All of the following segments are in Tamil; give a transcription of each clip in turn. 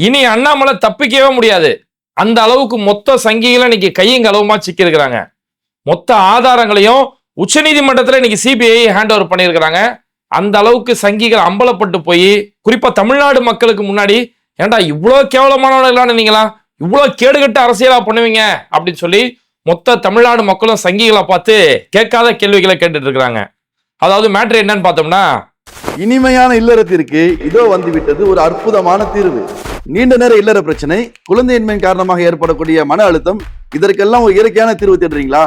இனி அண்ணாமலை தப்பிக்கவே முடியாது. அந்த அளவுக்கு மொத்த சங்கிகளை இன்னைக்கு கையும் களவுமா சிக்கி இருக்கிறாங்க. மொத்த ஆதாரங்களையும் உச்சநீதிமன்றத்தில் இன்னைக்கு சிபிஐ ஹேண்ட் ஓவர் பண்ணியிருக்கிறாங்க. அந்த அளவுக்கு சங்கிகள் அம்பலப்பட்டு போய் குறிப்பா தமிழ்நாடு மக்களுக்கு முன்னாடி ஏன்டா இவ்வளவு கேவலமானவர்களான நீங்களா, இவ்வளவு கேடுகட்ட அரசியலா பண்ணுவீங்க அப்படின்னு சொல்லி மொத்த தமிழ்நாடு மக்களும் சங்கிகளை பார்த்து கேட்காத கேள்விகளை கேட்டுட்டு இருக்கிறாங்க. அதாவது மேட்ரு என்னன்னு பார்த்தோம்னா, இனிமையான இல்லறத்திற்கு இதோ வந்துவிட்டது ஒரு அற்புதமான தீர்வு. நீண்ட நேர இல்லற பிரச்சனை, குழந்தையின்மையின் காரணமாக ஏற்படக்கூடிய மன அழுத்தம், இதற்கெல்லாம் ஒரு இயற்கையான தீர்வு தேடுறீங்களா?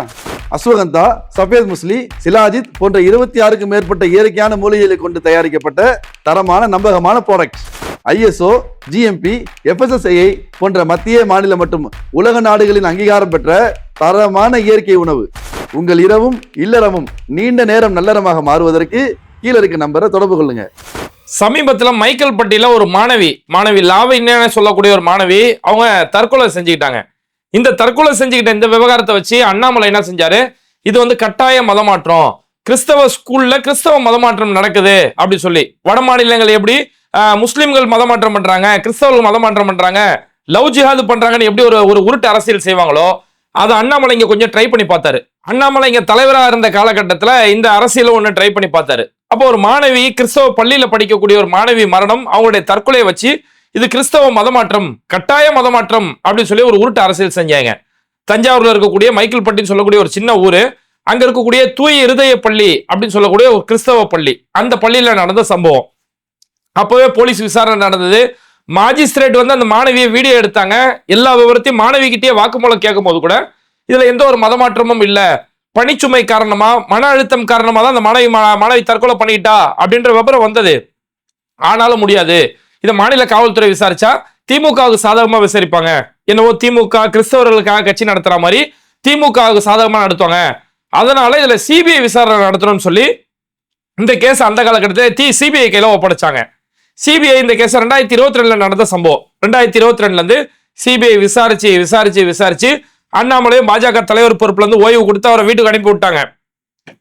அஸ்வகந்தா, சஃபேத் முஸ்லி, சிலாஜித் போன்ற 26க்கும் மேற்பட்ட இயற்கையான மூலிகைகளை கொண்டு தயாரிக்கப்பட்ட தரமான நம்பகமான ப்ராடக்ட். ISO, GMP, FSSAI போன்ற மத்திய மாநில மற்றும் உலக நாடுகளின் அங்கீகாரம் பெற்ற தரமான இயற்கை உணவு. உங்கள் இரவும் இல்லறமும் நீண்ட நேரம் நல்லறமாக மாறுவதற்கு கீழே இருக்க நம்பரை தொடர்பு கொள்ளுங்க. சமீபத்தில் மைக்கேல் பட்டியில ஒரு மாணவி லாவண்யா சொல்லக்கூடிய ஒரு மாணவி அவங்க தற்கொலை செஞ்சுக்கிட்டாங்க. இந்த தற்கொலை செஞ்சுக்கிட்ட இந்த விவகாரத்தை வச்சு அண்ணாமலை என்ன செஞ்சாரு, இது வந்து கட்டாய மதமாற்றம், கிறிஸ்தவ ஸ்கூல்ல கிறிஸ்தவ மதமாற்றம் நடக்குது அப்படி சொல்லி, வட மாநிலங்கள் எப்படி முஸ்லிம்கள் மதமாற்றம் பண்றாங்க, கிறிஸ்தவர்கள் மதமாற்றம் பண்றாங்க, லவ் ஜிஹாது பண்றாங்கன்னு எப்படி ஒரு உருட்டு அரசியல் செய்வாங்களோ அதை அண்ணாமலை இங்க கொஞ்சம் ட்ரை பண்ணி பார்த்தாரு. அண்ணாமலை இங்க தலைவராக இருந்த காலகட்டத்தில் இந்த அரசியல ஒன்று ட்ரை பண்ணி பார்த்தாரு. அப்போ ஒரு மாணவி, கிறிஸ்தவ பள்ளியில படிக்கக்கூடிய ஒரு மாணவி மரணம், அவங்களுடைய தற்கொலையை வச்சு இது கிறிஸ்தவ மதமாற்றம், கட்டாய மதமாற்றம் அப்படின்னு சொல்லி ஒரு உருட்டு அரசியல் செஞ்சாங்க. தஞ்சாவூர்ல இருக்கக்கூடிய மைக்கேல் பட்டின்னு சொல்லக்கூடிய ஒரு சின்ன ஊரு, அங்க இருக்கக்கூடிய தூய இருதய பள்ளி அப்படின்னு சொல்லக்கூடிய ஒரு கிறிஸ்தவ பள்ளி, அந்த பள்ளியில நடந்த சம்பவம். அப்பவே போலீஸ் விசாரணை நடந்தது. மாஜிஸ்ட்ரேட் வந்து அந்த மாணவியை வீடியோ எடுத்தாங்க. எல்லா விவரத்தையும் மாணவிகிட்டே வாக்குமூலம் கேட்கும் போது கூட இதுல எந்த ஒரு மதமாற்றமும் இல்ல, பணிச்சுமை காரணமா, மன அழுத்தம் காரணமா தான் அந்த மாணவி தற்கொலை பண்ணிட்டா அப்படின்ற விவரம் வந்தது. ஆனாலும் முடியாது, இதை மாநில காவல்துறை விசாரிச்சா திமுகவுக்கு சாதகமா விசாரிப்பாங்க, என்னவோ திமுக கிறிஸ்தவர்களுக்காக கட்சி நடத்துற மாதிரி திமுகவுக்கு சாதகமா நடத்துவாங்க, அதனால இதுல சிபிஐ விசாரணை நடத்தணும்னு சொல்லி இந்த கேஸ் அந்த காலகட்டத்தில் சிபிஐ கையில ஒப்படைச்சாங்க. சிபிஐ இந்த கேஸ் 2022 நடந்த சம்பவம். 2022 இருந்து சிபிஐ விசாரிச்சு அண்ணாமலையும் பாஜக தலைவர் பொறுப்புல இருந்து ஓய்வு கொடுத்து அவரை வீட்டுக்கு அனுப்பி விட்டாங்க.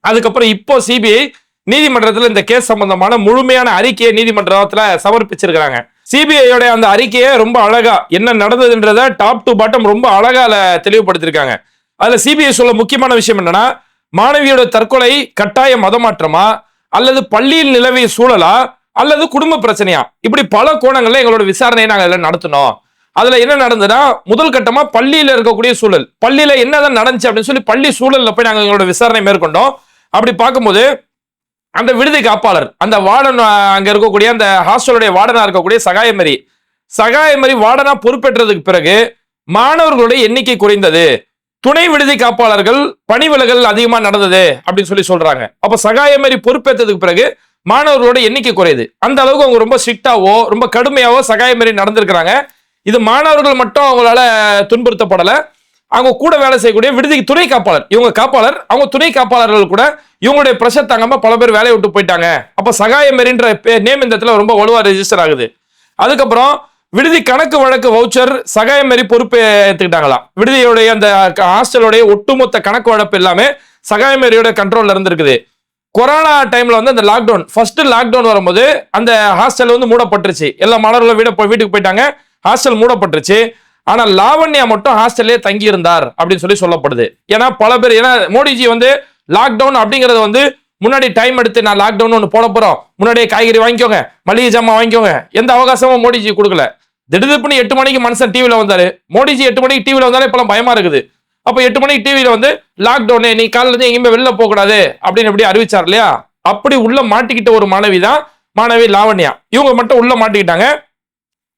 அதுக்கப்புறம் இப்போ சிபிஐ நீதிமன்றத்தில் இந்த கேஸ் சம்பந்தமான முழுமையான அறிக்கையை நீதிமன்றத்தில் சமர்ப்பிச்சிருக்கிறாங்க. சிபிஐயோட அந்த அறிக்கையை ரொம்ப அழகா என்ன நடந்ததுன்றத டாப் டு பாட்டம் ரொம்ப அழகா தெளிவுபடுத்திருக்காங்க. அதுல சிபிஐ சொல்ல முக்கியமான விஷயம் என்னன்னா, மாணவியோட தற்கொலை கட்டாய மதமாற்றமா அல்லது பள்ளியில் நிலவிய சூழலா அல்லது குடும்ப பிரச்சனையா, இப்படி பல கோணங்கள்ல எங்களோட விசாரணையை நாங்கள் நடத்தினோம். அதுல என்ன நடந்ததுன்னா, முதல் கட்டமா பள்ளியில இருக்கக்கூடிய சூழல், பள்ளியில என்னதான் நடந்துச்சு அப்படின்னு சொல்லி பள்ளி சூழல்ல போய் நாங்கள் எங்களோட விசாரணை மேற்கொண்டோம். அப்படி பார்க்கும்போது அந்த விடுதி காப்பாளர், அந்த வார்டன், அங்க இருக்கக்கூடிய அந்த ஹாஸ்டலுடைய வார்டனா இருக்கக்கூடிய சகாயமரி வார்டனா பொறுப்பேற்றதுக்கு பிறகு மாணவர்களுடைய எண்ணிக்கை குறைந்தது, துணை விடுதி காப்பாளர்கள் பணி விலகல் அதிகமா நடந்தது அப்படின்னு சொல்லி சொல்றாங்க. அப்ப சகாயமரி பொறுப்பேற்றதுக்கு பிறகு மாணவர்களோட எண்ணிக்கை குறையுது. அந்த அளவுக்கு அவங்க ரொம்ப ஸ்ட்ரிக்டாவோ ரொம்ப கடுமையாவோ சகாயமரி நடந்திருக்கிறாங்க. இது மாணவர்கள் மட்டும் அவங்களால துன்புறுத்தப்படல, அவங்க கூட வேலை செய்யக்கூடிய விடுதிக்கு துணை காப்பாளர், இவங்க காப்பாளர், அவங்க துணை காப்பாளர்கள் கூட இவங்களுடைய பிரஷர் தாங்காம பல பேர் வேலையை விட்டு போயிட்டாங்க. அப்ப சகாயமரின்ற நேம் இந்த இடத்துல ரொம்ப வலுவா ரெஜிஸ்டர் ஆகுது. அதுக்கப்புறம் விடுதி கணக்கு வழக்கு வவுச்சர் சகாயமரி பொறுப்பு ஏற்றுக்கிட்டாங்களாம். விடுதியோடைய அந்த ஹாஸ்டலோடைய ஒட்டுமொத்த கணக்கு வழக்கு எல்லாமே சகாயமரியோட கண்ட்ரோல்ல இருந்திருக்குது. கொரோனா டைம்ல வந்து அந்த லாக்டவுன், ஃபர்ஸ்ட் லாக்டவுன் வரும்போது அந்த ஹாஸ்டல் வந்து மூடப்பட்டுருச்சு. எல்லா மாணவர்களும் வீட்டுக்கு போயிட்டாங்க, ஹாஸ்டல் மூடப்பட்டுருச்சு. ஆனா லாவண்யா மட்டும் ஹாஸ்டல்லே தங்கி இருந்தார் அப்படின்னு சொல்லப்படுது. ஏன்னா பல பேர், ஏன்னா மோடிஜி வந்து லாக்டவுன் அப்படிங்கறது வந்து முன்னாடி டைம் எடுத்து, நான் லாக்டவுன் ஒன்று போட போறோம், முன்னாடியே காய்கறி வாங்கிக்கோங்க, மளிகை ஜாமான் வாங்கிக்கோங்க, எந்த அவகாசமும் மோடிஜி கொடுக்கல. திடீர்னு 8 மணிக்கு மனுஷன் டிவில வந்தாரு. மோடிஜி 8 மணிக்கு டிவில வந்தாலே இப்பெல்லாம் பயமா இருக்குது. அப்ப 8 மணிக்கு டிவில வந்து லாக்டவுன், நீ காலையில இருந்து எங்கேயுமே வெளில போக கூடாது அப்படின்னு எப்படி அறிவிச்சார் இல்லையா? அப்படி உள்ள மாட்டிக்கிட்ட ஒரு மாணவி லாவண்யா, இவங்க மட்டும் உள்ள மாட்டிக்கிட்டாங்க.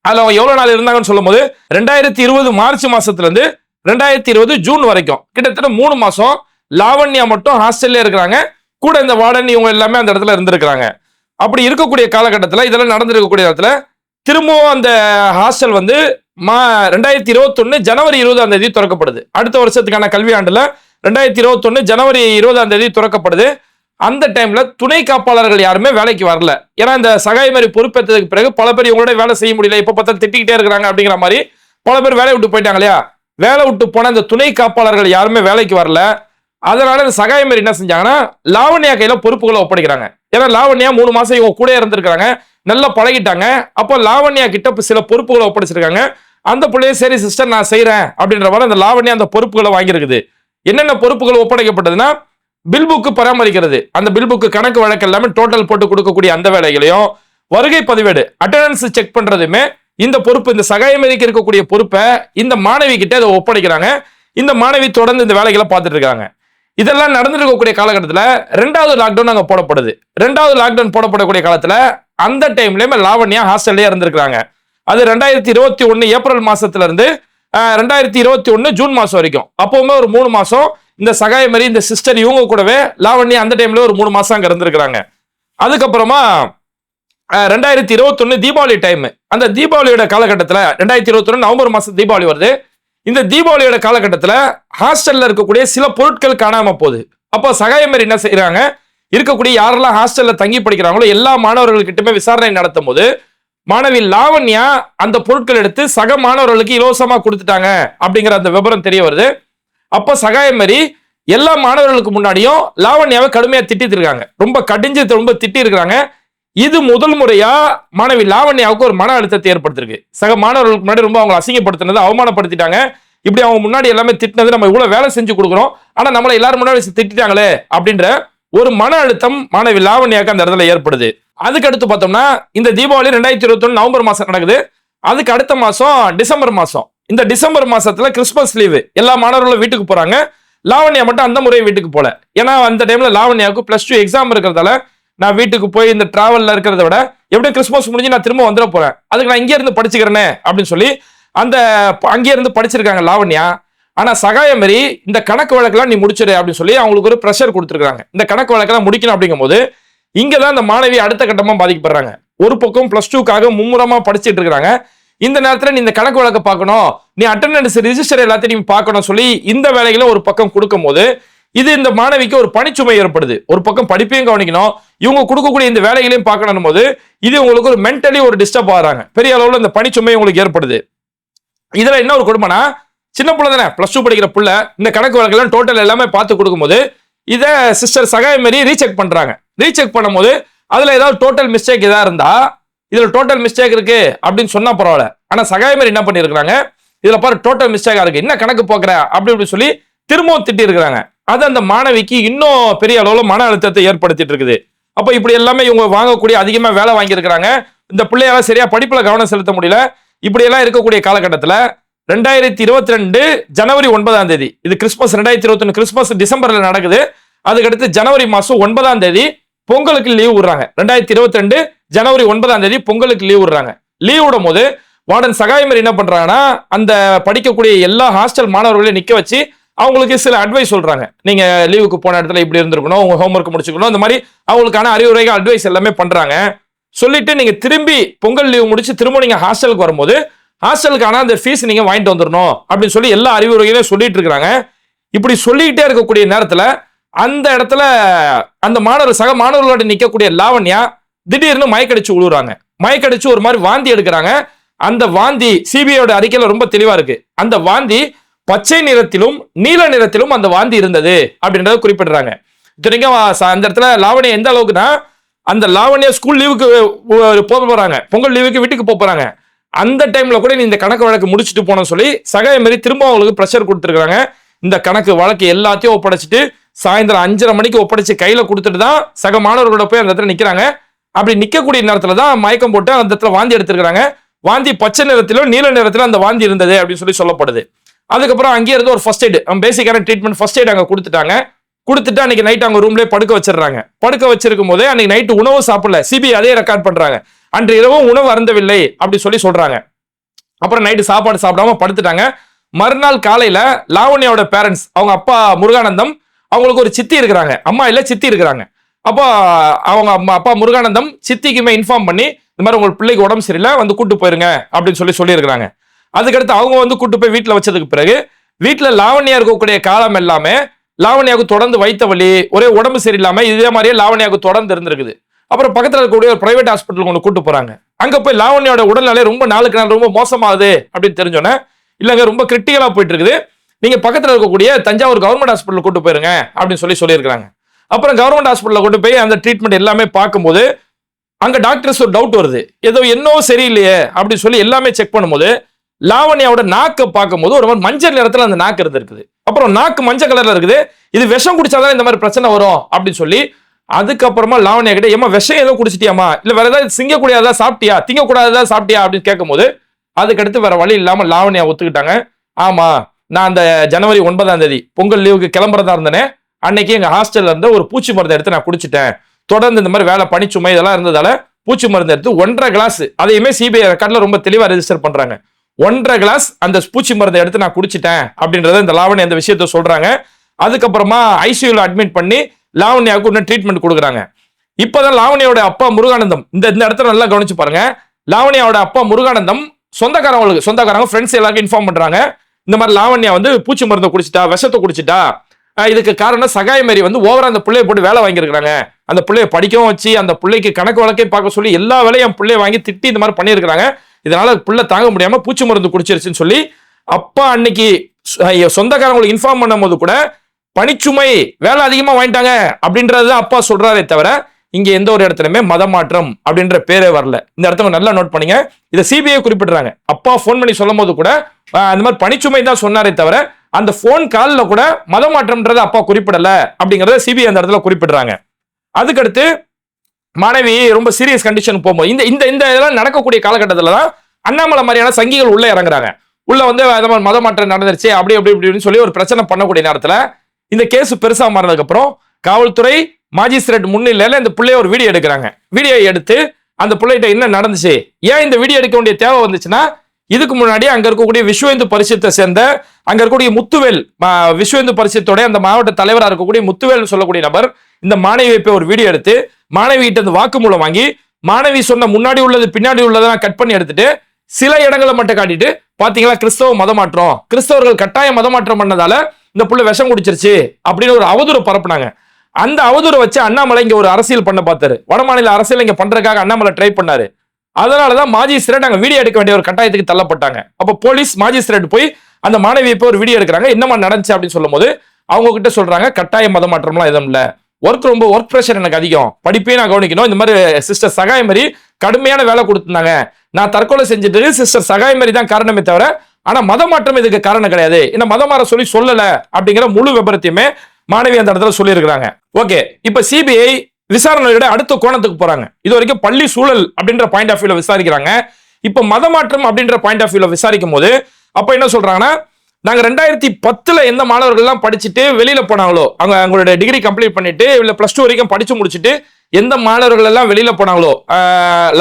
அதுல அவங்க எவ்வளவு நாள் இருந்தாங்கன்னு சொல்லும் போது 2020 மார்ச் மாசத்துல இருந்து 2020 ஜூன் வரைக்கும் கிட்டத்தட்ட 3 மாசம் லாவண்யா மட்டும் ஹாஸ்டல்ல இருக்கிறாங்க. கூட இந்த வார்டன் இவங்க எல்லாமே அந்த இடத்துல இருந்திருக்கிறாங்க. அப்படி இருக்கக்கூடிய காலகட்டத்தில் இதெல்லாம் நடந்திருக்கக்கூடிய இடத்துல திரும்பவும் அந்த ஹாஸ்டல் வந்து 2021 ஜனவரி 20ஆம் தேதி திறக்கப்படுது. அடுத்த வருஷத்துக்கான கல்வி ஆண்டுல 2021 ஜனவரி 20ஆம் தேதி திறக்கப்படுது. அந்த டைம்ல துணை காப்பாளர்கள் யாருமே வேலைக்கு வரல. ஏன்னா இந்த சகாயமரி பொறுப்பேற்றதுக்கு பிறகு பல பேர் இவங்களோட வேலை செய்ய முடியல, இப்ப பார்த்தா திட்டிக்கிட்டே இருக்கிறாங்க அப்படிங்கிற மாதிரி பல பேர் வேலையை விட்டு போயிட்டாங்க இல்லையா? வேலை விட்டு போன இந்த துணை காப்பாளர்கள் யாருமே வேலைக்கு வரல. அதனால இந்த சகாயமரி என்ன செஞ்சாங்கன்னா லாவண்யா கையில பொறுப்புகளை ஒப்படைக்கிறாங்க. ஏன்னா லாவண்யா 3 மாசம் இவங்க கூட இருந்திருக்காங்க, நல்லா பழகிட்டாங்க. அப்போ லாவண்யா கிட்ட சில பொறுப்புகளை ஒப்படைச்சிருக்காங்க. அந்த பிள்ளைய சரி சிஸ்டர் நான் செய்யறேன் அப்படின்ற மாதிரி அந்த லாவண்யா அந்த பொறுப்புகளை வாங்கியிருக்குது. என்னென்ன பொறுப்புகள் ஒப்படைக்கப்பட்டதுன்னா, பில் புக்கு பராமரிக்கிறது, அந்த பில் புக்கு கணக்கு வழக்கு எல்லாமே டோட்டல் போட்டு கொடுக்கக்கூடிய அந்த வேலைகளையும், வருகை பதிவேடு அட்டெண்டன்ஸ் செக் பண்றதுமே இந்த பொறுப்பு, இந்த சகாயமரிக்கு இருக்கக்கூடிய பொறுப்பை இந்த மாணவி கிட்ட அதை ஒப்படைக்கிறாங்க. இந்த மாணவி தொடர்ந்து இந்த வேலைகளை பார்த்துட்டு இருக்காங்க. இதெல்லாம் நடந்திருக்கக்கூடிய காலகட்டத்தில் 2வது லாக்டவுன் அங்கே போடப்படுது. 2வது லாக்டவுன் போடப்படக்கூடிய காலத்தில் அந்த டைம்லயுமே லாவண்யா ஹாஸ்டல்லே இருந்திருக்காங்க. அது 2021 ஏப்ரல் மாசத்துல இருந்து 2021 ஜூன் மாசம் வரைக்கும். அப்பவுமே ஒரு 3 மாசம் இந்த சகாயமரி, இந்த சிஸ்டர் இவங்க கூடவே லாவண்யா அந்த டைம்ல ஒரு 3 மாசம் அங்க இருந்திருக்கிறாங்க. அதுக்கப்புறமா 2021 தீபாவளி டைம், அந்த தீபாவளியோட காலகட்டத்தில் 2021 நவம்பர் மாசம் தீபாவளி வருது. இந்த தீபாவளியோட காலகட்டத்தில் ஹாஸ்டல்ல இருக்கக்கூடிய சில பொருட்கள் காணாம போகுது. அப்போ சகாயமரி என்ன செய்யறாங்க, இருக்கக்கூடிய யாரெல்லாம் ஹாஸ்டல்ல தங்கி படிக்கிறாங்களோ எல்லா மாணவர்கள்கிட்டயுமே விசாரணை நடத்தும் போது மாணவி லாவண்யா அந்த பொருட்கள் எடுத்து சக மாணவர்களுக்கு இலவசமா கொடுத்துட்டாங்க அப்படிங்கிற அந்த விவரம் தெரிய வருது. அப்ப சகாயமரி எல்லா மாணவர்களுக்கு முன்னாடியும் லாவண்யாவை கடுமையா திட்டிட்டு இருக்காங்க, ரொம்ப கடிஞ்சு ரொம்ப திட்டி இருக்காங்க. இது முதல் முறையா மாணவி லாவண்யாவுக்கு ஒரு மன அழுத்தத்தை ஏற்படுத்திருக்கு. சக மாணவர்களுக்கு முன்னாடி ரொம்ப அவங்க அசிங்கப்படுத்தினது, அவமானப்படுத்திட்டாங்க. இப்படி அவங்க முன்னாடி எல்லாமே திட்டினது, நம்ம இவ்வளவு வேலை செஞ்சு கொடுக்குறோம் ஆனா நம்மளை எல்லாரும் முன்னாடி திட்டாங்களே அப்படின்ற ஒரு மன அழுத்தம் மாணவி லாவண்யாவுக்கு அந்த இடத்துல ஏற்படுது. அதுக்கு அடுத்து பார்த்தோம்னா இந்த தீபாவளி 2021 நவம்பர் மாசம் நடக்குது. அதுக்கு அடுத்த மாசம் டிசம்பர் மாசம். இந்த டிசம்பர் மாசத்துல கிறிஸ்துமஸ் லீவு, எல்லா மாணவர்களும் வீட்டுக்கு போறாங்க. லாவண்யா மட்டும் அந்த முறை வீட்டுக்கு போல. ஏன்னா அந்த டைம்ல லாவண்யாவுக்கு +2 எக்ஸாம் இருக்கிறதால, நான் வீட்டுக்கு போய் இந்த டிராவல்ல இருக்கிறத விட எப்படியும் கிறிஸ்துமஸ் முடிஞ்சு நான் திரும்ப வந்துட போறேன், அதுக்கு நான் இங்கே இருந்து படிச்சுக்கிறேனே அப்படின்னு சொல்லி அந்த அங்கே இருந்து படிச்சிருக்காங்க லாவண்யா. ஆனா சகாயமரி இந்த கணக்கு வழக்கெல்லாம் நீ முடிச்சிரு அப்படின்னு சொல்லி அவங்களுக்கு ஒரு ப்ரெஷர் கொடுத்துருக்காங்க. இந்த கணக்கு வழக்கெல்லாம் முடிக்கணும் அப்படிங்கும் போது இங்கதான் இந்த மாணவி அடுத்த கட்டமா பாதிக்கப்படுறாங்க. ஒரு பக்கம் +2க்காக மும்முரமா படிச்சுட்டு இருக்காங்க. இந்த நேரத்துல நீ இந்த கணக்கு வழக்க பார்க்கணும், நீ அட்டெண்டன்ஸ் ரிஜிஸ்டர் எல்லாத்தையும் நீ பார்க்கணும் சொல்லி இந்த வேலைகளை ஒரு பக்கம் கொடுக்கும் போது இது இந்த மாணவிக்கு ஒரு பணிச்சுமை ஏற்படுது. ஒரு பக்கம் படிப்பையும் கவனிக்கணும், இவங்க கொடுக்கக்கூடிய இந்த வேலைகளையும் பார்க்கணும் போது இது உங்களுக்கு ஒரு மென்டலி ஒரு டிஸ்டர்ப் ஆகிறாங்க. பெரிய அளவுல இந்த பணிச்சுமை உங்களுக்கு ஏற்படுது. இதுல என்ன ஒரு கொடுமைனா, சின்ன பிள்ளை தானே, +2 படிக்கிற பிள்ளை, இந்த கணக்கு வழக்கெல்லாம் டோட்டல் எல்லாமே பார்த்து கொடுக்கும்போது இதை சிஸ்டர் சகாயமரி ரீசெக் பண்றாங்க. ரீசெக் பண்ணும்போது அதுல ஏதாவது டோட்டல் மிஸ்டேக் ஏதாவது இருந்தா, இதுல டோட்டல் மிஸ்டேக் இருக்கு அப்படின்னு சொன்னா பரவாயில்ல. ஆனா சகாயமரி என்ன பண்ணிருக்காங்க, இதுல பாரு டோட்டல் மிஸ்டேக்கா இருக்கு, என்ன கணக்கு போக்குற அப்படி சொல்லி திரும்பவும் திட்டி இருக்காங்க. அது அந்த மாணவிக்கு இன்னும் பெரிய அளவுல மன அழுத்தத்தை ஏற்படுத்திட்டு இருக்குது. அப்ப இப்படி எல்லாமே இவங்க வாங்கக்கூடிய அதிகமா வேலை வாங்கி இருக்கிறாங்க. இந்த பிள்ளையால சரியா படிப்புல கவனம் செலுத்த முடியல. இப்படி எல்லாம் இருக்கக்கூடிய காலகட்டத்துல 2022 ஜனவரி 9ஆம் தேதி, இது கிறிஸ்துமஸ் 2021 கிறிஸ்துமஸ் டிசம்பர்ல நடக்குது. அதுக்கடுத்து ஜனவரி மாசம் 9ஆம் தேதி பொங்கலுக்கு லீவ் விடுறாங்க. 2022 ஜனவரி 9ஆம் தேதி பொங்கலுக்கு லீவ் விடுறாங்க. லீவ் விடும் போது வார்டன் சகாயமரி என்ன பண்றாங்கன்னா, அந்த படிக்கக்கூடிய எல்லா ஹாஸ்டல் மாணவர்களையும் நிக்க வச்சு அவங்களுக்கு சில அட்வைஸ் சொல்றாங்க. நீங்க லீவுக்கு போன இடத்துல இப்படி இருந்திருக்கணும், உங்க ஹோம்ஒர்க் முடிச்சுக்கணும், இந்த மாதிரி அவங்களுக்கான அறிவுரைகள் அட்வைஸ் எல்லாமே பண்றாங்க. சொல்லிட்டு நீங்க திரும்பி பொங்கல் லீவ் முடிச்சு திரும்ப நீங்க ஹாஸ்டலுக்கு வரும்போது ஹாஸ்டலுக்கான அந்த ஃபீஸ் நீங்க வாங்கிட்டு வந்துடணும் அப்படின்னு சொல்லி எல்லா அறிவுரைகளையும் சொல்லிட்டு இருக்காங்க. இப்படி சொல்லிக்கிட்டே இருக்கக்கூடிய நேரத்துல அந்த இடத்துல அந்த மாணவர் சக மாணவர்களோட நிக்கக்கூடிய லாவண்யா திடீர்னு மயக்கடிச்சு விழுறாங்க. மயக்கடிச்சு ஒரு மாதிரி வாந்தி எடுக்கிறாங்க. அந்த வாந்தி சிபிஐயோட அறிக்கையில ரொம்ப தெளிவா இருக்கு. அந்த வாந்தி பச்சை நிறத்திலும் நீல நிறத்திலும் அந்த வாந்தி இருந்தது அப்படின்றத குறிப்பிடுறாங்க. இத்தனைக்கும் அந்த இடத்துல லாவண்யா எந்த அளவுக்குன்னா, அந்த லாவண்யா ஸ்கூல் லீவுக்கு போறாங்க, பொங்கல் லீவுக்கு வீட்டுக்கு போறாங்க. அந்த டைம்ல கூட நீ இந்த கணக்கு வழக்கு முடிச்சுட்டு போன சொல்லி சகாயமரி திரும்ப அவங்களுக்கு ப்ரெஷர் கொடுத்துருக்காங்க. இந்த கணக்கு வழக்கு எல்லாத்தையும் ஒப்படைச்சிட்டு சாயந்தரம் 5:30 மணிக்கு ஒப்படைச்சு கையில கொடுத்துட்டு தான் சக மாணவர்களோட போய் அந்த இடத்துல நிக்கிறாங்க. அப்படி நிக்கக்கூடிய நேரத்துல தான் மயக்கம் போட்டு அந்த இடத்துல வாந்தி எடுத்திருக்காங்க. வாந்தி பச்சை நிறத்திலும் நீல நிறத்திலும் அந்த வாந்தி இருந்தது அப்படின்னு சொல்லி சொல்லப்படுது. அதுக்கப்புறம் அங்கே இருந்து ஒரு ஃபர்ஸ்ட் எய்ட், பேசிக்கான ட்ரீட்மெண்ட் ஃபர்ஸ்ட் எய்ட் அங்க கொடுத்துட்டாங்க. கொடுத்துட்டு அன்னைக்கு நைட் அவங்க ரூம்லேயே படுக்க வச்சிடறாங்க. படுக்க வச்சிருக்கும் போதே அன்னைக்கு நைட்டு உணவு சாப்பிடல. சிபிஐ அதே ரெக்கார்ட் பண்றாங்க. அன்று இரவும் உணவு அருந்தவில்லை அப்படி சொல்லி சொல்றாங்க. அப்புறம் நைட்டு சாப்பாடு சாப்பிடாம படுத்துட்டாங்க. மறுநாள் காலையில லாவண்யாவோட பேரண்ட்ஸ், அவங்க அப்பா முருகானந்தம், அவங்களுக்கு ஒரு சித்தி இருக்கிறாங்க, அம்மா இல்ல சித்தி இருக்கிறாங்க. அப்போ அவங்க அப்பா முருகானந்தம் சித்திக்குமே இன்ஃபார்ம் பண்ணி இந்த மாதிரி உங்க பிள்ளைக்கு உடம்பு சரியில்லை, வந்து கூட்டு போயிருங்க அப்படின்னு சொல்லியிருக்கிறாங்க. அதுக்கடுத்து அவங்க வந்து கூட்டு போய் வீட்டுல வச்சதுக்கு பிறகு வீட்டுல லாவண்யா இருக்கக்கூடிய காலம் எல்லாமே லாவண்யாவுக்கு தொடர்ந்து வைத்த வலி, ஒரே உடம்பு சரியில்லாம இதே மாதிரியே லாவண்யாவுக்கு தொடர்ந்து இருந்திருக்குது. அப்புறம் பக்கத்துல இருக்கக்கூடிய ஒரு பிரைவேட் ஹாஸ்பிட்டல் கொண்டு கூட்டு போறாங்க. அங்க போய் லாவண்யாவோட உடல்நிலை ரொம்ப நாளுக்கு நாள் ரொம்ப மோசமாகுது அப்படின்னு தெரிஞ்சோன்னே, இல்லங்க ரொம்ப கிரிட்டிக்கலா போயிட்டு இருக்குது, நீங்க பக்கத்துல இருக்கக்கூடிய தஞ்சாவூர் கவர்மெண்ட் ஹாஸ்பிட்டல் கூட்டு போயிருங்க அப்படின்னு சொல்லியிருக்காங்க. அப்புறம் கவர்மெண்ட் ஹாஸ்பிட்டல்ல கொண்டு போய் அந்த ட்ரீட்மெண்ட் எல்லாமே பார்க்கும்போது அங்க டாக்டர்ஸ் ஒரு டவுட் வருது, ஏதோ என்னவோ சரியில்லையே அப்படின்னு சொல்லி எல்லாமே செக் பண்ணும்போது லாவண்யாவோட நாக்கை பார்க்கும்போது ஒரு மாதிரி மஞ்சள் நிறத்துல அந்த நாக்கு இருந்திருக்குது. அப்புறம் நாக்கு மஞ்சள் கலர்ல இருக்குது, இது விஷம் குடிச்சாதான் இந்த மாதிரி பிரச்சனை வரும் அப்படின்னு சொல்லி அதுக்கப்புறமா லாவண்யா கிட்ட ஏமா விஷம் ஏதோ குடிச்சிட்டியாமா, இல்ல வேற ஏதாவது திங்கக்கூடாதா சாப்பிட்டியா, திங்கக்கூடாதா சாப்பிட்டியா அப்படின்னு கேட்கும்போது அதுக்கடுத்து வேற வழி இல்லாம லாவண்யா ஒத்துக்கிட்டாங்க. ஆமா, நான் அந்த ஜனவரி 9ஆம் தேதி பொங்கல் லீவுக்கு கிளம்புறதா இருந்தேனே, அன்னைக்கு எங்க ஹாஸ்டல்ல இருந்து ஒரு பூச்சி மருந்து எடுத்து நான் குடிச்சிட்டேன். தொடர்ந்து இந்த மாதிரி வேலை பனிச்சுமை இதெல்லாம் இருந்ததால பூச்சி மருந்து எடுத்து 1.5 கிளாஸ், அதையுமே சிபிஐ ரெக்கார்ட்ல ரொம்ப தெளிவா ரெஜிஸ்டர் பண்றாங்க, 1.5 கிளாஸ் அந்த பூச்சி மருந்து எடுத்து நான் குடிச்சிட்டேன் அப்படின்றத இந்த லாவண்யா இந்த விஷயத்த சொல்றாங்க. அதுக்கப்புறமா ஐசியூல அட்மிட் பண்ணி லாவண்யாவுக்கு இன்னும் ட்ரீட்மெண்ட் கொடுக்குறாங்க. இப்பதான் லாவண்யாவோட அப்பா முருகானந்தம் இந்த இடத்துல நல்லா கவனிச்சு பாருங்க. லாவண்யாவோட அப்பா முருகானந்தம் சொந்தக்காரங்க ஃப்ரெண்ட்ஸ் எல்லாருக்கும் இன்ஃபார்ம் பண்றாங்க, இந்த மாதிரி லாவண்யா வந்து பூச்சி மருந்தை குடிச்சிட்டா, விஷத்தை குடிச்சிட்டா, இதுக்கு காரணம் சகாயமேரி வந்து ஓவரா அந்த பிள்ளைய போட்டு வேலை வாங்கியிருக்காங்க, அந்த பிள்ளைய படிக்கவும் வச்சு அந்த பிள்ளைக்கு கணக்கு வழக்கே பார்க்க சொல்லி எல்லா வேலையும் என் பிள்ளைய வாங்கி திட்டி இந்த மாதிரி பண்ணியிருக்காங்க, இதனால பிள்ளை தாங்க முடியாம பூச்சி மருந்து குடிச்சிருச்சுன்னு சொல்லி அப்பா அன்னைக்கு சொந்தக்காரங்களுக்கு இன்ஃபார்ம் பண்ணும் போது கூட பனிச்சுமை வேலை அதிகமா வாங்கிட்டாங்க அப்படின்றத அப்பா சொல்றாரே தவிர இங்க எந்த ஒரு இடத்துலயுமே மதமாற்றம் அப்படின்ற பேரே வரல. இந்த இடத்துல நல்லா நோட் பண்ணீங்க, இதை சிபிஐ குறிப்பிடுறாங்க. அப்பா போன் பண்ணி சொல்லும் போது கூட அந்த மாதிரி பனிச்சுமை தான் சொன்னாரே தவிர அந்த போன் கால்ல கூட மதமாற்றம்ன்றத அப்பா குறிப்பிடல அப்படிங்கறத சிபிஐ அந்த இடத்துல குறிப்பிடுறாங்க. அதுக்கடுத்து மாணவி ரொம்ப சீரியஸ் கண்டிஷன் போகும்போது இந்த இந்த இந்த இதெல்லாம் நடக்கக்கூடிய காலகட்டத்தில் தான் அண்ணாமலை மாதிரியான சங்கிகள் உள்ள இறங்குறாங்க. உள்ள வந்து மதமாற்றம் நடந்துருச்சு அப்படி அப்படி இப்படின்னு சொல்லி ஒரு பிரச்சனை பண்ணக்கூடிய நேரத்தில் இந்த கேஸ் பெருசா மாறினதுக்கு அப்புறம் காவல்துறை மாஜிஸ்ட்ரேட் முன்னிலையில இந்த பிள்ளைய ஒரு வீடியோ எடுக்கிறாங்க. வீடியோ எடுத்து அந்த பிள்ளைகிட்ட என்ன நடந்துச்சு, ஏன் இந்த வீடியோ எடுக்க வேண்டிய தேவை வந்துச்சுன்னா, இதுக்கு முன்னாடி அங்க இருக்கக்கூடிய விஸ்வ இந்து பரிஷத்தை சேர்ந்த அங்க இருக்கக்கூடிய முத்துவேல், விஸ்வ இந்து பரிஷத்தோட அந்த மாவட்ட தலைவராக இருக்கக்கூடிய முத்துவேல் சொல்லக்கூடிய நபர் இந்த மாணவியை போய் ஒரு வீடியோ எடுத்து மாணவி கிட்ட இந்த வாக்குமூலம் வாங்கி மாணவி சொன்ன முன்னாடி உள்ளது பின்னாடி உள்ளதெல்லாம் கட் பண்ணி எடுத்துட்டு சில இடங்களை மட்டும் காட்டிட்டு, பாத்தீங்களா கிறிஸ்தவ மதமாற்றம், கிறிஸ்தவர்கள் கட்டாய மதமாற்றம் பண்ணதால இந்த புள்ள விஷம் குடிச்சிருச்சு அப்படின்னு ஒரு அவதூறு பரப்புனாங்க. அந்த அவதூறை வச்சு அண்ணாமலை இங்க ஒரு அரசியல் பண்ண பார்த்தாரு. வடமாநில அரசியல் இங்க பண்றதுக்காக அண்ணாமலை ட்ரை பண்ணாரு. அதனாலதான் மாஜிஸ்ட்ரேட் அங்க வீடியோ எடுக்க வேண்டிய ஒரு கட்டாயத்துக்கு தள்ளப்பட்டாங்க. அப்ப போலீஸ் மாஜிஸ்ட்ரேட் போய் அந்த மாணவியை போய் ஒரு வீடியோ எடுக்கிறாங்க. என்னமா நடந்துச்சு அப்படின்னு சொல்லும் போது அவங்க கிட்ட சொல்றாங்க, கட்டாய மதமாற்றம்லாம் எதுவும் இல்ல, ஒர்க் ப்ரெஷர் எனக்கு அதிகம், படிப்பே நான் கவனிக்கணும், இந்த மாதிரி சிஸ்டர் சகாயமேரி கடுமையான வேலை கொடுத்துருந்தாங்க, நான் தற்கொலை செஞ்சுட்டு சிஸ்டர் சகாயமேரி தான் காரணமே தவிர ஆனா மதமாற்றம் இதுக்கு காரணம் கிடையாது, என்ன மதமாற சொல்லல அப்படிங்கிற முழு விபரத்தையுமே மாணவி அந்த இடத்துல சொல்லி இருக்கிறாங்க. ஓகே, இப்ப சிபிஐ விசாரணையோட அடுத்த கோணத்துக்கு போறாங்க. இது வரைக்கும் பள்ளி சூழல் அப்படின்ற பாயிண்ட் ஆஃப் வியூல விசாரிக்கிறாங்க. இப்ப மதமாற்றம் அப்படின்ற பாயிண்ட் ஆஃப் வியூல விசாரிக்கும் போது அப்ப என்ன சொல்றாங்கன்னா, நாங்க 2010 எந்த மாணவர்கள் எல்லாம் படிச்சுட்டு வெளியில போனாங்களோ, அவங்களுடைய டிகிரி கம்ப்ளீட் பண்ணிட்டு இல்ல +2 வரைக்கும் படிச்சு முடிச்சுட்டு எந்த மாணவர்கள் எல்லாம் வெளியில போனாங்களோ,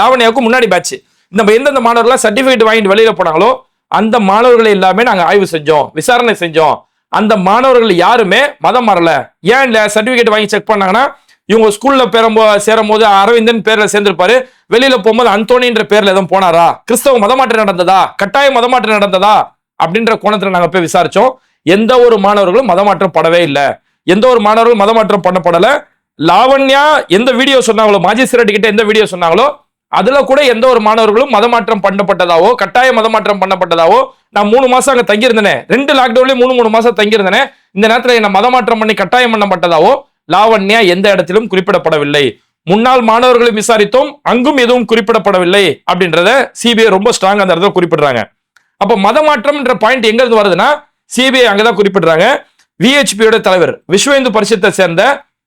லாவண்யாவுக்கு முன்னாடி பேட்ச், இந்த எந்தெந்த மாணவர்கள் சர்டிபிகேட் வாங்கிட்டு வெளியில போனாங்களோ அந்த மாணவர்களை எல்லாமே நாங்க ஆய்வு செஞ்சோம், விசாரணை செஞ்சோம். அந்த மாணவர்கள் யாருமே மதம் மாறல. ஏன் இல்ல சர்டிபிகேட் வாங்கி செக் பண்ணாங்கன்னா, இவங்க ஸ்கூல்ல சேரும் போது அரவிந்தன் பேர்ல சேர்ந்திருப்பாரு, வெளியில போகும்போது அந்தோனின்ற பேர்ல எதுவும் போனாரா, கிறிஸ்தவ மதமாற்றம் நடந்ததா, கட்டாய மதமாற்றம் நடந்ததா அப்படின்ற கோணத்துல நாங்க போய் விசாரிச்சோம். எந்த ஒரு மாணவர்களும் மதமாற்றம் படவே இல்லை, எந்த ஒரு மாணவர்களும் மதமாற்றம் பண்ணப்படல. லாவண்யா எந்த வீடியோ சொன்னாங்களோ, மாஜிஸ்ட்ரேட் கிட்ட எந்த வீடியோ சொன்னாங்களோ அதுல கூட எந்த ஒரு மாணவர்களும் மதமாற்றம் பண்ணப்பட்டதாவோ கட்டாய மதமாற்றம் பண்ணப்பட்டதாவோ, நான் 3 மாசம் அங்க தங்கியிருந்தேனே, 2 லாக்டவுன்லயே 3 மாசம் தங்கியிருந்தேனே, இந்த நேரத்துல என்ன மதமாற்றம் பண்ணி கட்டாயம் பண்ணப்பட்டதாவோ லாவண்யா எந்த இடத்திலும் குறிப்பிடப்படவில்லை. முன்னாள் மாணவர்களும் விசாரித்தோம், அங்கும் எதுவும் குறிப்பிடப்படவில்லை அப்படின்றத சிபிஐ ரொம்ப ஸ்ட்ராங் அந்த இடத்துல குறிப்பிடுறாங்க. அப்ப மதமாற்றம் என்ற பாயிண்ட் எங்க இருந்து வருதுன்னா சிபிஐ அங்கதான் குறிப்பிடுறாங்க. விஹெச்பியோட தலைவர் விஸ்வ இந்து பரிஷத்தை சேர்ந்த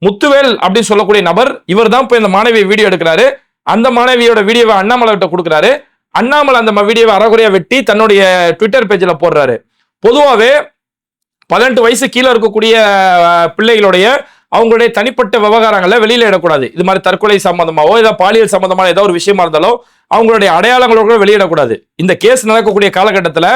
முத்துவேல் அப்படின்னு சொல்லக்கூடிய நபர், இவர் தான் இப்ப இந்த மாணவியை வீடியோ எடுக்கிறாரு. அந்த மாணவியோட வீடியோவை அண்ணாமலை கிட்ட கொடுக்குறாரு. அண்ணாமலை அந்த வீடியோவை அறகுறையா வெட்டி தன்னுடைய ட்விட்டர் பேஜில் போடுறாரு. பொதுவாகவே 18 வயசு கீழே இருக்கக்கூடிய பிள்ளைகளுடைய அவங்களுடைய தனிப்பட்ட விவகாரங்களை வெளியில இடக்கூடாது. இது மாதிரி தற்கொலை சம்பந்தமாவோ ஏதாவது பாலியல் சம்பந்தமான ஏதோ ஒரு விஷயமா இருந்தாலும் அவங்களுடைய அடையாளங்களோட வெளியிடக்கூடாது. இந்த கேஸ் நடக்கக்கூடிய காலகட்டத்தில்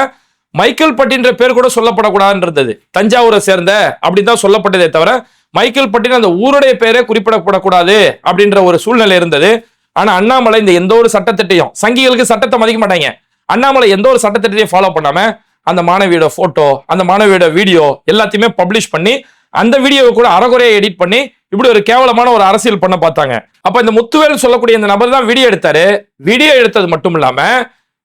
மைக்கேல் பட்டின்ற பேர் கூட சொல்லப்படக்கூடாதுன்றது, தஞ்சாவூரை சேர்ந்த அப்படின்னு தான் சொல்லப்பட்டதே தவிர மைக்கேல் பட்டின் அந்த ஊருடைய பேரே குறிப்பிடப்படக்கூடாது அப்படின்ற ஒரு சூழ்நிலை இருந்தது. ஆனா அண்ணாமலை இந்த எந்த ஒரு சட்டத்திட்டையும், சங்கிகளுக்கு சட்டத்தை மதிக்க மாட்டாங்க, அண்ணாமலை எந்த ஒரு சட்டத்திட்டையும் ஃபாலோ பண்ணாம அந்த மாணவியோட போட்டோ, அந்த மாணவியோட வீடியோ எல்லாத்தையுமே பப்ளிஷ் பண்ணி அந்த வீடியோவை கூட அறகுறையை எடிட் பண்ணி இப்படி ஒரு கேவலமான ஒரு அரசியல் பண்ண பார்த்தாங்க. அப்ப இந்த முத்துவேல் சொல்லக்கூடிய இந்த நபர் தான் வீடியோ எடுத்தாரு. வீடியோ எடுத்தது மட்டும் இல்லாம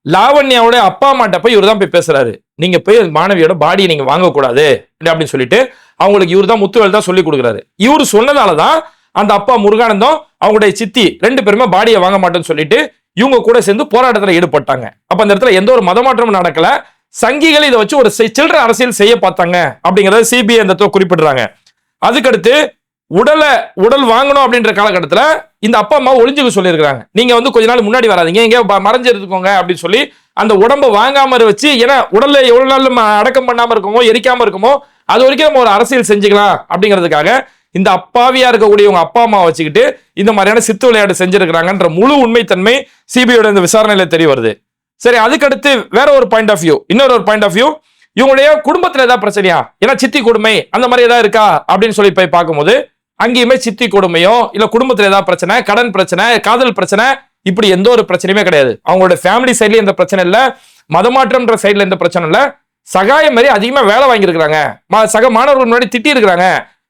லாவண்யாவோட அப்பா அம்மாட்ட போய் இவர் தான் போய் பேசுறாரு, நீங்க போய் மாணவியோட பாடியை நீங்க வாங்கக்கூடாது அப்படின்னு சொல்லிட்டு அவங்களுக்கு இவர் தான் முத்துவேல் தான் சொல்லி கொடுக்குறாரு. இவரு சொன்னதாலதான் அந்த அப்பா முருகானந்தம் அவங்களுடைய சித்தி 2 பேருமே பாடியை வாங்க மாட்டேன்னு சொல்லிட்டு இவங்க கூட சேர்ந்து போராட்டத்தில் ஈடுபட்டாங்க. அப்ப அந்த இடத்துல எந்த ஒரு மதமாற்றமும் நடக்கல. சங்கிகள் இதை வச்சு ஒரு சில்லறை அரசியல் செய்ய பார்த்தாங்க அப்படிங்கறத சிபிஐ அந்த இடத்துல குறிப்பிடுறாங்க. அதுக்கடுத்து உடல் வாங்கணும் அப்படின்ற காலகட்டத்தில் இந்த அப்பா அம்மா ஒளிஞ்சுக்க சொல்லியிருக்காங்க. நீங்க வந்து கொஞ்ச நாள் முன்னாடி வராதீங்க, எங்க மறைஞ்சு இருந்துக்கோங்க அப்படின்னு சொல்லி அந்த உடம்பை வாங்காம வச்சு, ஏன்னா உடல்ல எவ்வளவு நாள் அடக்கம் பண்ணாம இருக்குமோ எரிக்காம இருக்குமோ அது வரைக்கும் நம்ம ஒரு அரசியல் செஞ்சுக்கலாம் அப்படிங்கிறதுக்காக இந்த அப்பாவியா இருக்கக்கூடிய உங்க அப்பா அம்மா வச்சுக்கிட்டு இந்த மாதிரியான சித்து விளையாட்டு செஞ்சிருக்கிறாங்கன்ற முழு உண்மைத்தன்மை சிபிஐயோட இந்த விசாரணையில தெரிய வருது. சரி, அதுக்கடுத்து வேற ஒரு பாயிண்ட் ஆஃப் வியூ, இன்னொரு ஒரு பாயிண்ட் ஆஃப் வியூ, இவங்களுடைய குடும்பத்துல ஏதாவது பிரச்சனையா, ஏன்னா சித்தி கொடுமை அந்த மாதிரி ஏதாவது இருக்கா அப்படின்னு சொல்லி போய் பார்க்கும்போது அங்கேயுமே சித்தி கொடுமையோ இல்ல குடும்பத்துல ஏதாவது பிரச்சனை, கடன் பிரச்சனை, காதல் பிரச்சனை, இப்படி எந்த ஒரு பிரச்சனையுமே கிடையாது. அவங்களோட ஃபேமிலி சைட்ல எந்த பிரச்சனை இல்ல, மதமாற்றம்ன்ற சைட்ல எந்த பிரச்சனை இல்ல. சகாயம் மாதிரி அதிகமா வேலை வாங்கியிருக்கிறாங்க, சக மாணவர்கள் முன்னாடி திட்டி இருக்கிறாங்க,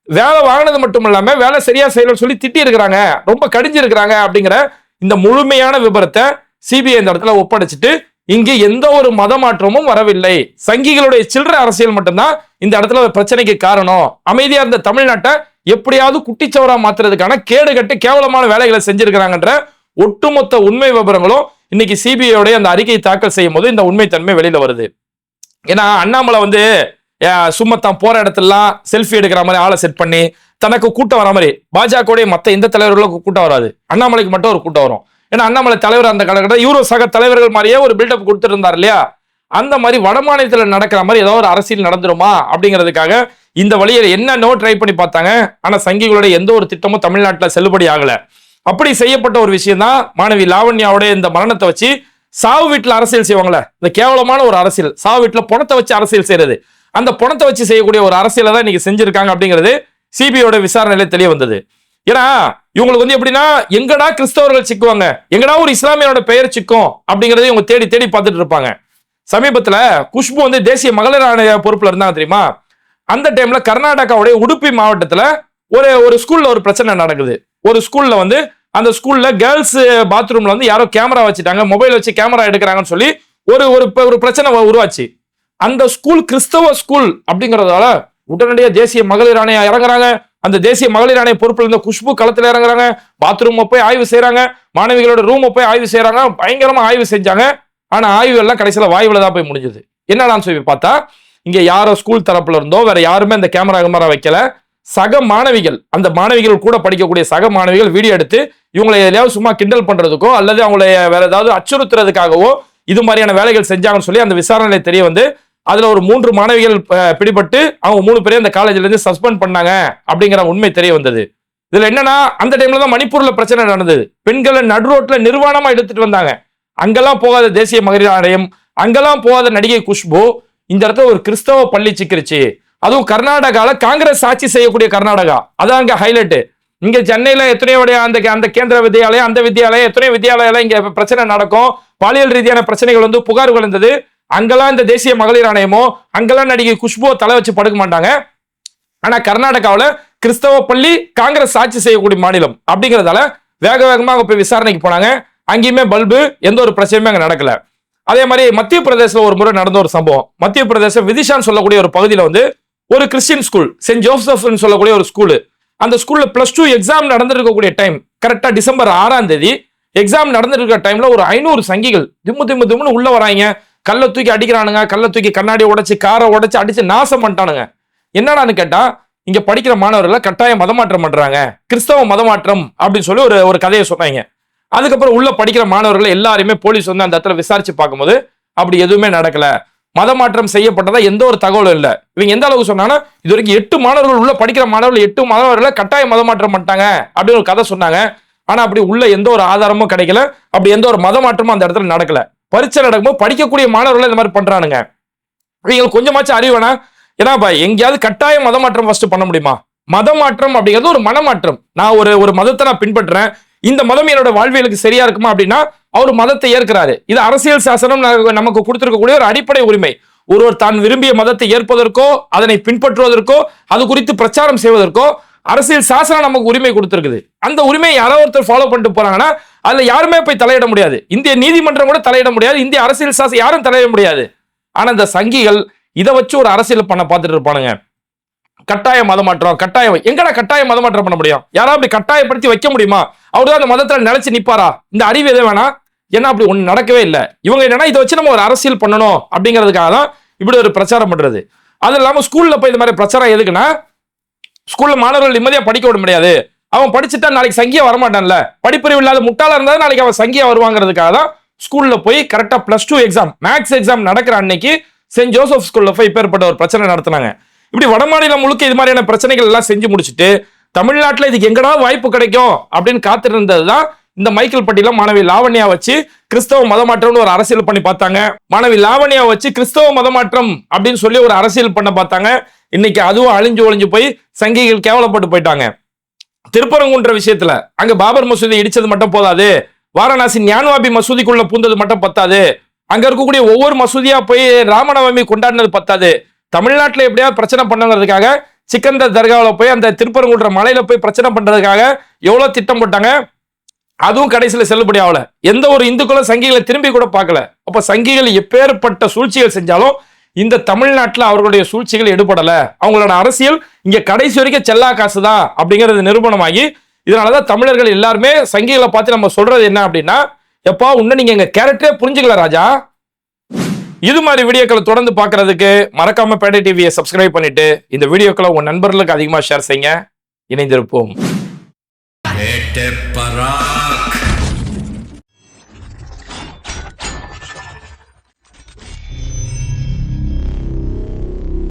வேலை வாங்கினது மட்டும் இல்லாம வேலை சரியா செய்யலன்னு சொல்லி திட்டி இருக்கிறாங்க, ரொம்ப கடிஞ்சு இருக்கிறாங்க அப்படிங்கிற இந்த முழுமையான விபரத்தை சிபிஐ இந்த இடத்துல ஒப்படைச்சிட்டு இங்கு எந்த ஒரு மதமாற்றமும் வரவில்லை, சங்கிகளுடைய சில்லறை அரசியல் மட்டும்தான் இந்த இடத்துல ஒரு பிரச்சனைக்கு காரணம், அமைதியா இருந்த தமிழ்நாட்டை எப்படியாவது குட்டிச்சவரா மாத்துறதுக்கான கேடுகட்டு கேவலமான வேலைகளை செஞ்சிருக்கிறாங்கன்ற ஒட்டுமொத்த உண்மை விவரங்களும் இன்னைக்கு சிபிஐயோட அந்த அறிக்கை தாக்கல் செய்யும் போது இந்த உண்மைத்தன்மை வெளியில வருது. ஏன்னா அண்ணாமலை வந்து சும்மா தான் போற இடத்துலாம் செல்ஃபி எடுக்கிற மாதிரி ஆளை செட் பண்ணி தனக்கு கூட்டம் வர மாதிரி பாஜக மத்த எந்த தலைவர்களுக்கும் கூட்டம் வராது, அண்ணாமலைக்கு மட்டும் ஒரு கூட்டம் வரும். ஏன்னா அண்ணாமலை தலைவர் அந்த காலகட்டம் இவரோ சக தலைவர்கள் மாதிரியே ஒரு பில்டப் கொடுத்துருந்தார் இல்லையா, அந்த மாதிரி வட மாநிலத்தில் நடக்கிற மாதிரி ஏதோ ஒரு அரசியல் நடந்துருமா அப்படிங்கிறதுக்காக இந்த வழியை என்னென்னோ ட்ரை பண்ணி பார்த்தாங்க. ஆனா சங்கிகளுடைய எந்த ஒரு திட்டமும் தமிழ்நாட்டில் செல்லுபடி ஆகல. அப்படி செய்யப்பட்ட ஒரு விஷயம் தான் மாணவி லாவண்யாவுடைய இந்த மரணத்தை வச்சு சாவு வீட்டில் அரசியல் செய்வாங்களே, இந்த கேவலமான ஒரு அரசியல், சாவு வீட்டில் பணத்தை வச்சு அரசியல் செய்யறது, அந்த பணத்தை வச்சு செய்யக்கூடிய ஒரு அரசியலை தான் இன்னைக்கு செஞ்சிருக்காங்க அப்படிங்கிறது சிபிஐயோட விசாரணையில தெரிய வந்தது. ஏன்னா இவங்களுக்கு வந்து எப்படின்னா எங்கடா கிறிஸ்தவர்கள் சிக்குவாங்க, எங்கடா ஒரு இஸ்லாமியனோட பெயர் சிக்கும் அப்படிங்கறத இவங்க தேடி தேடி பார்த்துட்டு இருப்பாங்க. சமீபத்துல குஷ்பு வந்து தேசிய மகளிர் ஆணைய பொறுப்புல இருந்தாங்க தெரியுமா, அந்த டைம்ல கர்நாடகாவுடைய உடுப்பி மாவட்டத்துல ஒரு ஸ்கூல்ல ஒரு பிரச்சனை நடக்குது. ஒரு ஸ்கூல்ல வந்து அந்த ஸ்கூல்ல கேர்ள்ஸ் பாத்ரூம்ல வந்து யாரோ கேமரா வச்சுட்டாங்க, மொபைல் வச்சு கேமரா எடுக்கிறாங்கன்னு சொல்லி ஒரு பிரச்சனை உருவாச்சு. அந்த ஸ்கூல் கிறிஸ்தவ ஸ்கூல் அப்படிங்கறதால உடனடியாக தேசிய மகளிர் ஆணையம் இறங்குறாங்க. அந்த தேசிய மகளிர் ஆணைய பொறுப்புல இருந்த குஷ்பு களத்துல இறங்குறாங்க, பாத்ரூம் போய் ஆய்வு செய்யறாங்க, மாணவிகளோட ரூம் போய் ஆய்வு செய்யறாங்க, பயங்கரமா ஆய்வு செஞ்சாங்க. ஆனா ஆய்வு எல்லாம் கடைசியில வாயுவில தான் போய் முடிஞ்சது. என்னடான்னு சொல்லி பார்த்தா இங்க யாரோ ஸ்கூல் தரப்புல இருந்தோ வேற யாருமே அந்த கேமரா வைக்கல, சக மாணவிகள், அந்த மாணவிகள் கூட படிக்கக்கூடிய சக மாணவிகள் வீடியோ எடுத்து இவங்களை எதையாவது சும்மா கிண்டல் பண்றதுக்கோ அல்லது அவங்களை வேற ஏதாவது அச்சுறுத்துறதுக்காகவோ இது மாதிரியான வேலைகள் செஞ்சாங்கன்னு சொல்லி அந்த விசாரணையில தெரிய வந்து அதுல ஒரு 3 மாணவிகள் பிடிபட்டு அவங்க 3 பேரையும் அந்த காலேஜ்ல இருந்து சஸ்பெண்ட் பண்ணாங்க அப்படிங்கிற உண்மை தெரிய வந்தது. இதுல என்னன்னா அந்த டைம்ல தான் மணிப்பூர்ல பிரச்சனை நடந்தது, பெண்களை நடு ரோட்ல நிர்வாணமா எடுத்துட்டு வந்தாங்க. அங்கெல்லாம் போகாத தேசிய மகளிர் ஆணையம், அங்கெல்லாம் போகாத நடிகை குஷ்பு இந்த இடத்துல ஒரு கிறிஸ்தவ பள்ளி சிக்கிருச்சு. அதுவும் கர்நாடகால காங்கிரஸ் ஆட்சி செய்யக்கூடிய கர்நாடகா, அதான் அங்க ஹைலைட். இங்க சென்னையில எத்தனையோ அந்த கேந்திர வித்யாலயம், அந்த வித்யாலயம், எத்தனையோ வித்யாலயம் இங்க பிரச்சனை நடக்கும், பாலியல் ரீதியான பிரச்சனைகள் வந்து புகார்கள் இருந்தது. அங்கெல்லாம் இந்த தேசிய மகளிர் ஆணையமோ அங்கெல்லாம் நடிகை குஷ்புவோ தலை வச்சு படுக்க மாட்டாங்க. ஆனா கர்நாடகாவில் கிறிஸ்தவ பள்ளி காங்கிரஸ் ஆட்சி செய்யக்கூடிய மாநிலம் அப்படிங்கிறதால வேக வேகமா அங்க போய் விசாரணைக்கு போனாங்க. அங்கேயுமே பல்பு எந்த ஒரு பிரச்சனையுமே அங்க நடக்கல. அதே மாதிரி மத்திய பிரதேசல ஒரு முறை நடந்த ஒரு சம்பவம், மத்திய பிரதேசம் விதிஷான்னு சொல்லக்கூடிய ஒரு பகுதியில் வந்து ஒரு கிறிஸ்டியன் ஸ்கூல், சென்ட் ஜோசப்னு சொல்லக்கூடிய ஒரு ஸ்கூலு, அந்த ஸ்கூல்ல +2 எக்ஸாம் நடந்திருக்கக்கூடிய டைம் கரெக்டா டிசம்பர் 6ஆம் தேதி எக்ஸாம் நடந்திருக்கிற டைம்ல ஒரு 500 சங்கிகள் திம்முன்னு உள்ள வராங்க, கல்லை தூக்கி அடிக்கிறானுங்க, கல்லை தூக்கி கண்ணாடி உடைச்சு காரை உடைச்சு அடிச்சு நாசம் பண்ணிட்டானுங்க. என்னடான்னு கேட்டா இங்க படிக்கிற மாணவர்களை கட்டாயம் மதமாற்றம் பண்றாங்க, கிறிஸ்தவ மதமாற்றம் அப்படின்னு சொல்லி ஒரு கதையை சொன்னாங்க. அதுக்கப்புறம் உள்ள படிக்கிற மாணவர்களை எல்லாருமே போலீஸ் வந்து அந்த இடத்துல விசாரிச்சு பார்க்கும்போது அப்படி எதுவுமே நடக்கல, மதமாற்றம் செய்யப்பட்டதா எந்த ஒரு தகவலும் இல்லை. இவங்க எந்த அளவுக்கு சொன்னாங்கன்னா இது வரைக்கும் 8 மாணவர்கள் உள்ள படிக்கிற மாணவர்கள் 8 மாணவர்களை கட்டாயம் மதமாற்றம் பண்ணிட்டாங்க அப்படின்னு ஒரு கதை சொன்னாங்க. ஆனா அப்படி உள்ள எந்த ஒரு ஆதாரமும் கிடைக்கல, அப்படி எந்த ஒரு மதமாற்றமும் அந்த இடத்துல நடக்கல. பரீட்சை நடக்கும்போது படிக்கக்கூடிய மாணவர்கள் இந்த மாதிரி பண்றானுங்க. இவங்களுக்கு கொஞ்சமாச்சும் அறிவுனா, ஏன்னா எங்கேயாவது கட்டாயம் மதமாற்றம் ஃபர்ஸ்ட் பண்ண முடியுமா? மதமாற்றம் அப்படிங்கிறது ஒரு மனமாற்றம். நான் ஒரு மதத்தை நான் பின்பற்றுறேன், இந்த மதம் என்னோட வாழ்வியலுக்கு சரியா இருக்குமா அப்படின்னா அவர் மதத்தை ஏற்கிறாரு. இது அரசியல் சாசனம் நமக்கு கொடுத்திருக்கக்கூடிய ஒரு அடிப்படை உரிமை. ஒருவர் தான் விரும்பிய மதத்தை ஏற்பதற்கோ அதனை பின்பற்றுவதற்கோ அது குறித்து பிரச்சாரம் செய்வதற்கோ அரசியல் சாசனம் நமக்கு உரிமை கொடுத்திருக்குது. அந்த உரிமையை யாரோ ஒருத்தர் ஃபாலோ பண்ணிட்டு போறாங்கன்னா அதுல யாருமே போய் தலையிட முடியாது. இந்திய நீதிமன்றம் கூட தலையிட முடியாது, இந்திய அரசியல் சாசனம் யாரும் தலையிட முடியாது. ஆனா இந்த சங்கிகள் இதை வச்சு ஒரு அரசியல் பண்ண பார்த்துட்டு இருப்பானுங்க. கட்டாய மதமாற்றம் கட்டாயம் எங்கடா கட்டாய மதமாற்றம் பண்ண முடியும்? யாராவது அப்படி கட்டாயப்படுத்தி வைக்க முடியுமா? அவருதான் அந்த மதத்துல நிலைச்சு நிப்பாரா? இந்த அறிவு எதே வேணா, ஏன்னா அப்படி ஒண்ணு நடக்கவே இல்லை. இவங்க என்னன்னா இதை வச்சு நம்ம ஒரு அரசியல் பண்ணணும் அப்படிங்கிறதுக்காக தான் இப்படி ஒரு பிரச்சாரம் பண்றது. அது இல்லாம ஸ்கூல்ல போய் இந்த மாதிரி பிரச்சாரம் எதுக்குன்னா, ஸ்கூல்ல மாணவர்கள் நிம்மதியா படிக்க விட முடியாது, அவன் படிச்சுட்டா நாளைக்கு சங்கியா வரமாட்டான்ல, படிப்பறிவு இல்லாத முட்டாளா இருந்தாலும் நாளைக்கு அவன் சங்கியா வருவாங்கிறதுக்காக தான் ஸ்கூல்ல போய் கரெக்டா +2 எக்ஸாம் மேக்ஸ் எக்ஸாம் நடக்கிற அன்னைக்கு சென்ட் ஜோசப் ஸ்கூல்ல போய் இப்பேற்பட்ட ஒரு பிரச்சனை நடத்தினாங்க. இப்படி வடமாநிலம் முழுக்க இது மாதிரியான பிரச்சனைகள் எல்லாம் செஞ்சு முடிச்சுட்டு தமிழ்நாட்டுல இதுக்கு எங்கடா வாய்ப்பு கிடைக்கும் அப்படின்னு காத்திருந்ததுதான் இந்த மைக்கேல் பட்டியல மாணவி லாவண்யா வச்சு கிறிஸ்தவ மதமாற்றம்னு ஒரு அரசியல் பண்ணி பார்த்தாங்க. மாணவி லாவண்யா வச்சு கிறிஸ்தவ மதமாற்றம் அப்படின்னு சொல்லி ஒரு அரசியல் பண்ண பார்த்தாங்க. இன்னைக்கு அதுவும் அழிஞ்சு ஒழிஞ்சு போய் சங்கிகள் கேவலப்பட்டு போயிட்டாங்க. திருப்பரங்குன்ற விஷயத்துல அங்க பாபர் மசூதி இடிச்சது மட்டும் போதாது, வாரணாசி ஞான்வாபி மசூதிக்குள்ள பூந்தது மட்டும் பத்தாது, அங்க இருக்கக்கூடிய ஒவ்வொரு மசூதியா போய் ராமநவமி கொண்டாடினது பத்தாது, தமிழ்நாட்டுல எப்படியாவது பிரச்சனை பண்ணுங்கிறதுக்காக சிக்கந்தர் தர்காவில் போய் அந்த திருப்பரங்குன்ற மலையில போய் பிரச்சனை பண்றதுக்காக எவ்வளவு திட்டம் போட்டாங்க. அதுவும் கடைசியில செல்லுபடி ஆகல. எந்த ஒரு இந்துக்களும் சங்கிகளை திரும்பி கூட பார்க்கல. அப்ப சங்கிகள் எப்பேற்பட்ட சூழ்ச்சிகள் செஞ்சாலும் இந்த தமிழ்நாட்டுல அவர்களுடைய சூழ்ச்சிகள் எடுபடல. அவங்களோட அரசியல் இங்க கடைசி வரைக்கும் செல்லா காசுதான் அப்படிங்கிறது நிரூபணமாகி, இதனாலதான் தமிழர்கள் எல்லாருமே சங்கிகளை பார்த்து நம்ம சொல்றது என்ன அப்படின்னா, எப்பா உன்ன நீங்க எங்க கேரக்டரே புரிஞ்சுக்கல ராஜா. இது மாதிரி வீடியோக்களை தொடர்ந்து பார்க்கறதுக்கு மறக்காம பேட்டை டிவியை சப்ஸ்கிரைப் பண்ணிட்டு இந்த வீடியோக்களை உங்க நண்பர்களுக்கு அதிகமா ஷேர் செய்யுங்க. இணைந்திருப்போம்.